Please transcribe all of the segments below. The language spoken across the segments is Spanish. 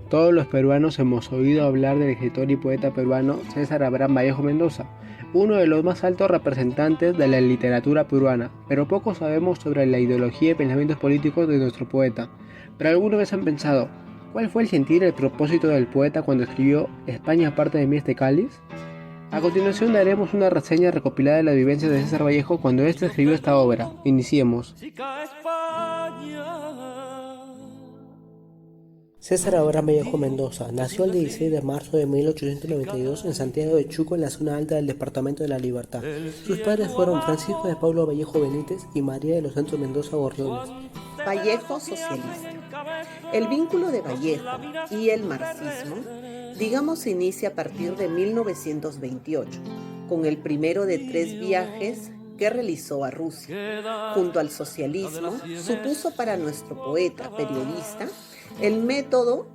Todos los peruanos hemos oído hablar del escritor y poeta peruano César Abraham Vallejo Mendoza, uno de los más altos representantes de la literatura peruana, pero poco sabemos sobre la ideología y pensamientos políticos de nuestro poeta. Pero alguna vez han pensado, ¿cuál fue el sentir y el propósito del poeta cuando escribió España parte de mí este cáliz? A continuación daremos una reseña recopilada de las vivencias de César Vallejo cuando éste escribió esta obra. Iniciemos. César Abraham Vallejo Mendoza nació el 16 de marzo de 1892 en Santiago de Chuco, en la zona alta del departamento de La Libertad. Sus padres fueron Francisco de Pablo Vallejo Benítez y María de los Santos Mendoza Gorriones. Vallejo socialista. El vínculo de Vallejo y el marxismo, digamos, se inicia a partir de 1928, con el primero de 3 viajes que realizó a Rusia. Junto al socialismo, supuso para nuestro poeta, periodista, el método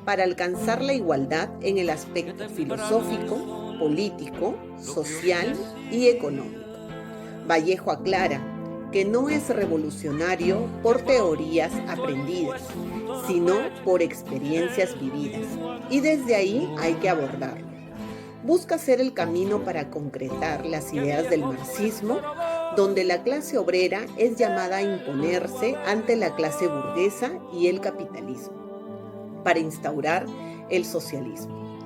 para alcanzar la igualdad en el aspecto filosófico, político, social y económico. Vallejo aclara que no es revolucionario por teorías aprendidas, sino por experiencias vividas, y desde ahí hay que abordarlo. Busca hacer el camino para concretar las ideas del marxismo, donde la clase obrera es llamada a imponerse ante la clase burguesa y el capitalismo, para instaurar el socialismo.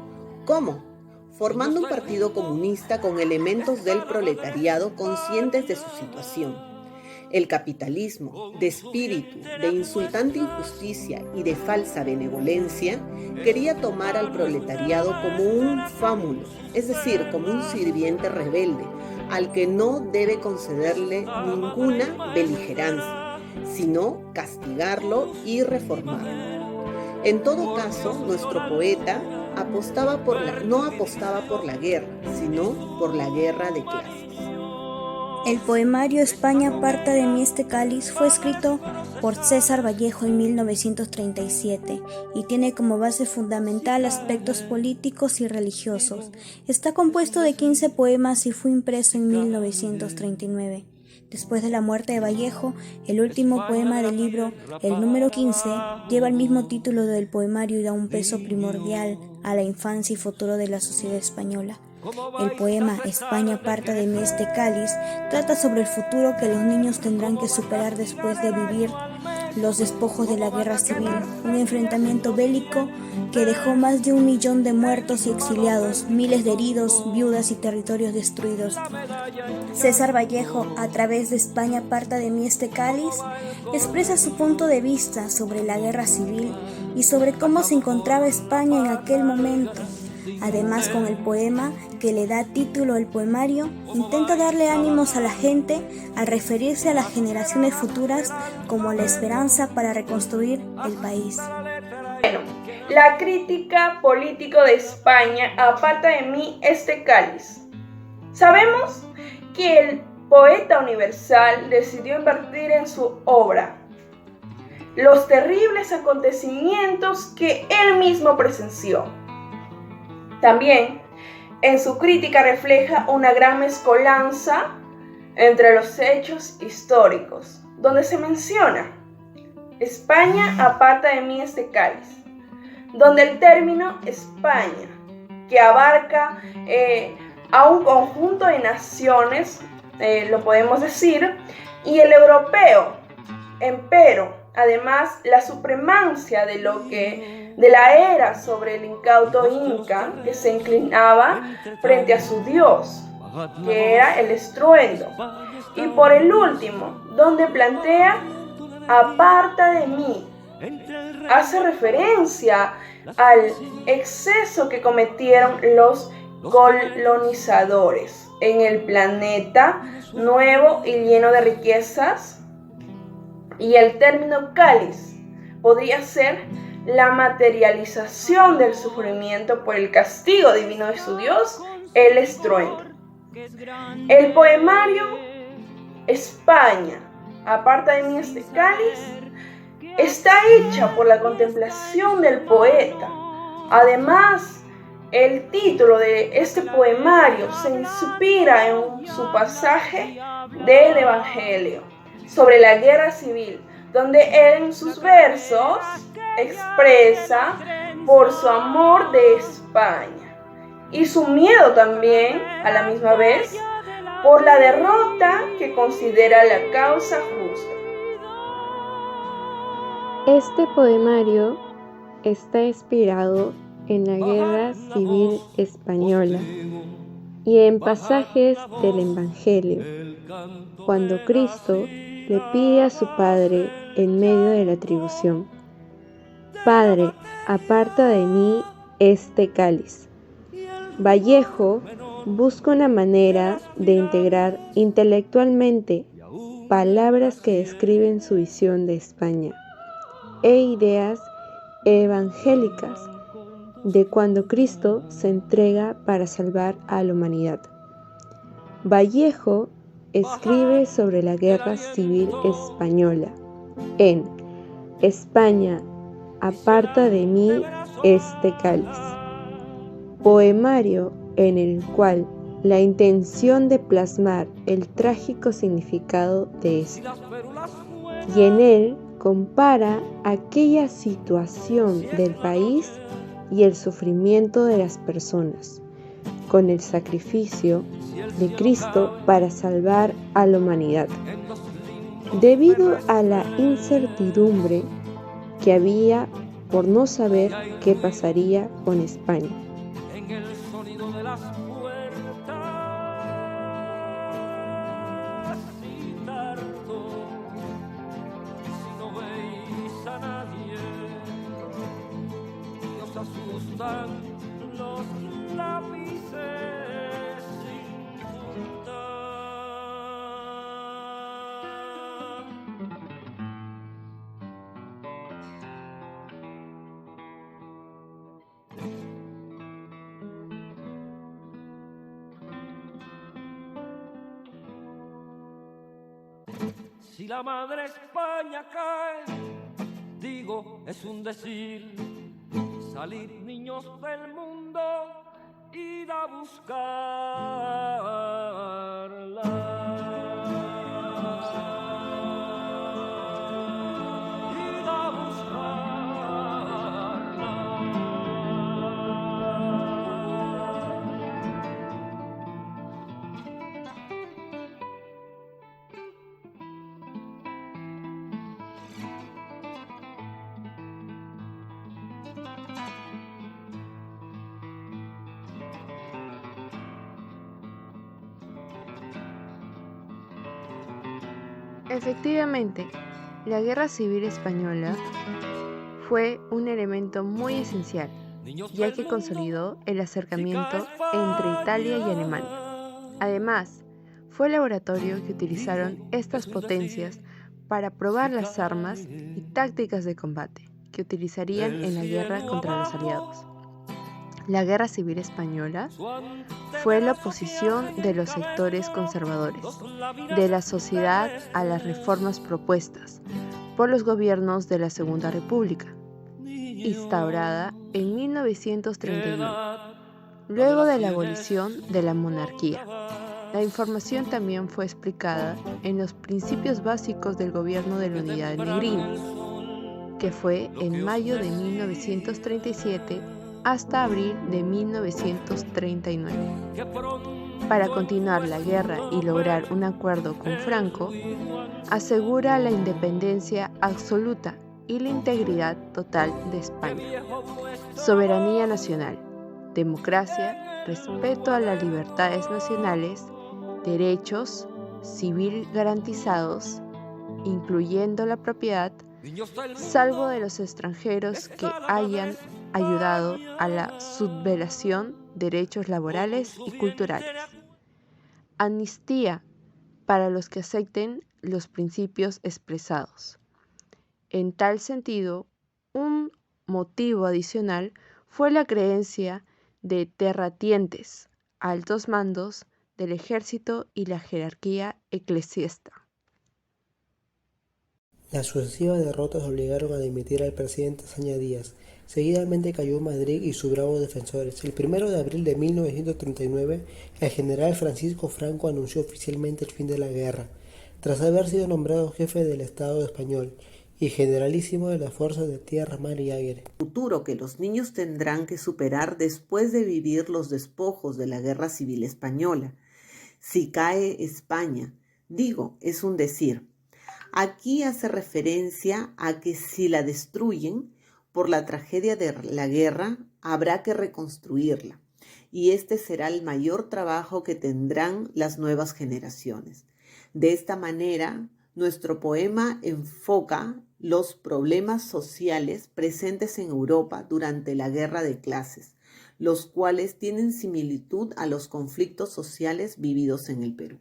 ¿Cómo? Formando un partido comunista con elementos del proletariado conscientes de su situación. El capitalismo, de espíritu, de insultante injusticia y de falsa benevolencia, quería tomar al proletariado como un fámulo, es decir, como un sirviente rebelde, al que no debe concederle ninguna beligerancia, sino castigarlo y reformarlo. En todo caso, nuestro poeta no apostaba por la guerra, sino por la guerra de clases. El poemario España parte de mí este cáliz fue escrito por César Vallejo en 1937 y tiene como base fundamental aspectos políticos y religiosos. Está compuesto de 15 poemas y fue impreso en 1939. Después de la muerte de Vallejo, el último poema del libro, el número 15, lleva el mismo título del poemario y da un peso primordial a la infancia y futuro de la sociedad española. El poema España parte de mí este cáliz trata sobre el futuro que los niños tendrán que superar después de vivir los despojos de la guerra civil, un enfrentamiento bélico que dejó más de 1 millón de muertos y exiliados, miles de heridos, viudas y territorios destruidos. César Vallejo, a través de España parte de mí este cáliz, expresa su punto de vista sobre la guerra civil y sobre cómo se encontraba España en aquel momento. Además, con el poema que le da título al poemario, intenta darle ánimos a la gente al referirse a las generaciones futuras como la esperanza para reconstruir el país. Bueno, la crítica política de España aparta de mí este cáliz. Sabemos que el poeta universal decidió invertir en su obra los terribles acontecimientos que él mismo presenció. También, en su crítica refleja una gran mezcolanza entre los hechos históricos, donde se menciona España aparta de mí este cáliz, donde el término España, que abarca a un conjunto de naciones, lo podemos decir, y el europeo, empero, además la supremacia de la era sobre el incauto inca que se inclinaba frente a su dios, que era el estruendo. Y por el último, donde plantea aparta de mí, hace referencia al exceso que cometieron los colonizadores en el planeta nuevo y lleno de riquezas. Y el término cáliz podría ser la materialización del sufrimiento por el castigo divino de su Dios, el estruendo. El poemario España, aparta de mí este cáliz, está hecha por la contemplación del poeta. Además, el título de este poemario se inspira en su pasaje del Evangelio sobre la guerra civil, donde él en sus versos expresa por su amor de España y su miedo también, a la misma vez, por la derrota que considera la causa justa. Este poemario está inspirado en la Guerra Civil Española y en pasajes del Evangelio, cuando Cristo le pide a su Padre en medio de la tribulación: Padre, aparta de mí este cáliz. Vallejo busca una manera de integrar intelectualmente palabras que describen su visión de España e ideas evangélicas de cuando Cristo se entrega para salvar a la humanidad. Vallejo escribe sobre la Guerra Civil Española en España, aparta de mí este cáliz, poemario en el cual la intención de plasmar el trágico significado de esto, y en él compara aquella situación del país y el sufrimiento de las personas con el sacrificio de Cristo para salvar a la humanidad. Debido a la incertidumbre que había por no saber qué pasaría con España. Los lápices sin Si la madre España cae, digo, es un decir. Salid, niños del mundo, id a buscarla. Id a Efectivamente, la Guerra Civil Española fue un elemento muy esencial, ya que consolidó el acercamiento entre Italia y Alemania. Además, fue el laboratorio que utilizaron estas potencias para probar las armas y tácticas de combate que utilizarían en la guerra contra los aliados. La Guerra Civil Española fue la oposición de los sectores conservadores de la sociedad a las reformas propuestas por los gobiernos de la Segunda República, instaurada en 1931, luego de la abolición de la monarquía. La información también fue explicada en los principios básicos del gobierno de la Unidad Negrina, que fue en mayo de 1937 hasta abril de 1939. Para continuar la guerra y lograr un acuerdo con Franco, asegura la independencia absoluta y la integridad total de España, soberanía nacional, democracia, respeto a las libertades nacionales, derechos civil garantizados, incluyendo la propiedad, salvo de los extranjeros que hayan ayudado a la sublevación, derechos laborales y culturales. Amnistía para los que acepten los principios expresados. En tal sentido, un motivo adicional fue la creencia de terratenientes, altos mandos del ejército y la jerarquía eclesiástica. Las sucesivas derrotas obligaron a dimitir al presidente Azaña Díaz. Seguidamente cayó Madrid y sus bravos defensores. El 1 de abril de 1939, el general Francisco Franco anunció oficialmente el fin de la guerra, tras haber sido nombrado jefe del Estado español, y generalísimo de las fuerzas de tierra, mar y aire. Futuro que los niños tendrán que superar después de vivir los despojos de la Guerra Civil Española. Si cae España, digo, es un decir. Aquí hace referencia a que si la destruyen por la tragedia de la guerra, habrá que reconstruirla. Y este será el mayor trabajo que tendrán las nuevas generaciones. De esta manera, nuestro poema enfoca los problemas sociales presentes en Europa durante la guerra de clases, los cuales tienen similitud a los conflictos sociales vividos en el Perú.